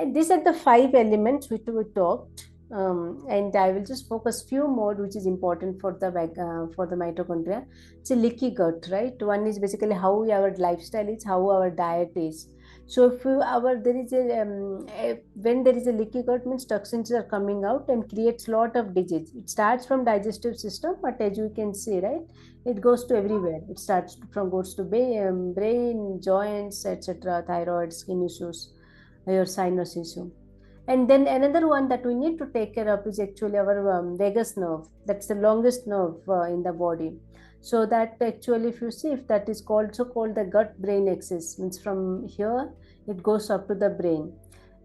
And these are the 5 elements which we talked, and I will just focus few more, which is important for the mitochondria. It's a leaky gut, right? One is basically how our lifestyle is, how our diet is. So if you, our there is when there is a leaky gut, means toxins are coming out and creates lot of disease. It starts from digestive system, but as you can see, right, it goes to everywhere. It starts from goes to brain, joints, etc., thyroid, skin issues, your sinus issue. And then another one that we need to take care of is actually our vagus nerve. That's the longest nerve in the body. So that actually, if you see, if that is also called the gut brain axis, means from here it goes up to the brain.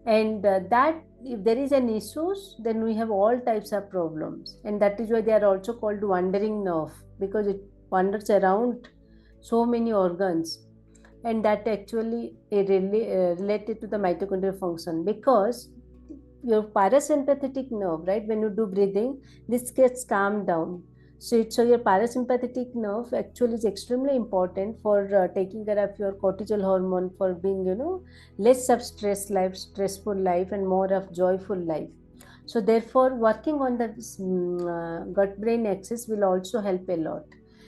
And that if there is an issues, then we have all types of problems. And that is why they are also called wandering nerve, because it wanders around so many organs, and that actually related to the mitochondrial function, because your parasympathetic nerve, right, when you do breathing, this gets calmed down. So your parasympathetic nerve actually is extremely important for taking care of your cortisol hormone, for being, less of stressful life and more of joyful life. So therefore, working on the gut brain axis will also help a lot.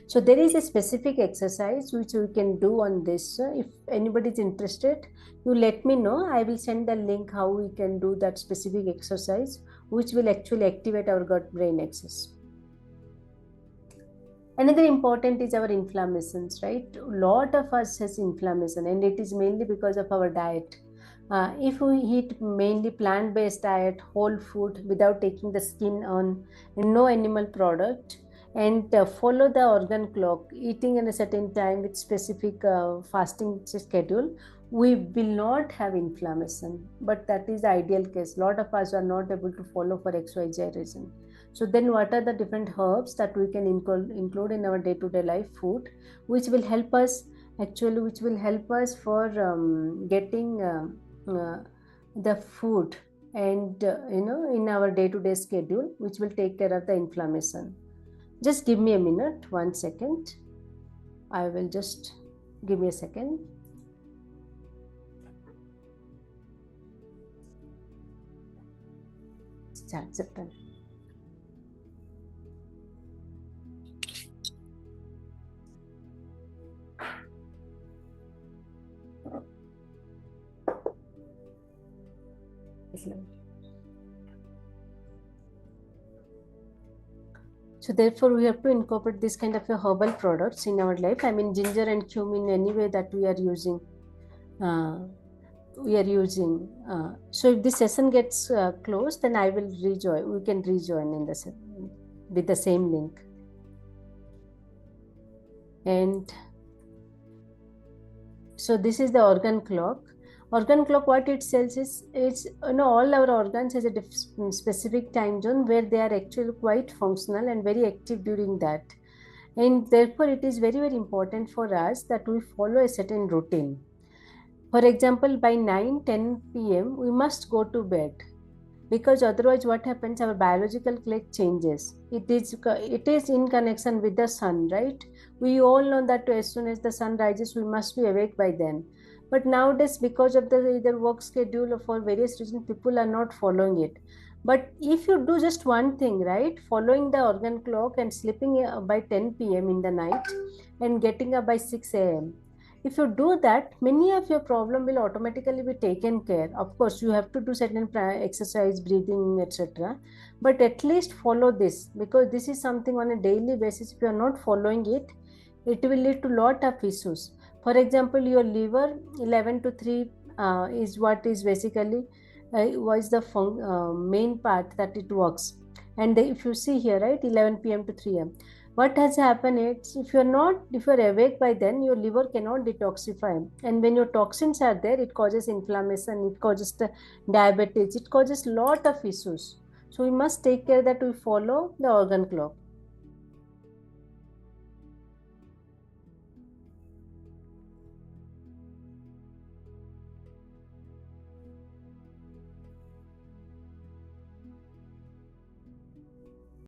So there is a specific exercise which we can do on this. If anybody is interested, you let me know. I will send the link how we can do that specific exercise, which will actually activate our gut brain axis. Another important is our inflammations, right? A lot of us has inflammation, and it is mainly because of our diet. If we eat mainly plant-based diet, whole food, without taking the skin on, and no animal product, and follow the organ clock, eating at a certain time with specific fasting schedule, we will not have inflammation. But that is the ideal case. A lot of us are not able to follow for XYZ reason. So then what are the different herbs that we can include in our day-to-day life food, which will help us for getting the food, and in our day-to-day schedule, which will take care of the inflammation. Just give me a minute, 1 second. I will just give me a second. Start September. So therefore, we have to incorporate this kind of a herbal products in our life. I mean, ginger and cumin, anyway, that we are using. So if this session gets closed, then I will rejoin. We can rejoin in the with the same link. And so this is the organ clock. Organ clock, what it tells is, it's all our organs has a specific time zone where they are actually quite functional and very active during that. And therefore, it is very, very important for us that we follow a certain routine. For example, by 9-10 p.m., we must go to bed, because otherwise what happens, our biological clock changes. It is in connection with the sun, right? We all know that as soon as the sun rises, we must be awake by then. But nowadays, because of the either work schedule or for various reasons, people are not following it. But if you do just one thing, right, following the organ clock and sleeping by 10 p.m. in the night and getting up by 6 a.m., if you do that, many of your problem will automatically be taken care. Of course, you have to do certain exercise, breathing, etc. But at least follow this, because this is something on a daily basis. If you are not following it, it will lead to lot of issues. For example, your liver 11 to 3 is what is basically was the main part that it works. And if you see here, right, 11 p.m. to 3 a.m. What has happened is, if you're awake by then, your liver cannot detoxify, and when your toxins are there, it causes inflammation, it causes the diabetes, it causes lot of issues. So we must take care that we follow the organ clock.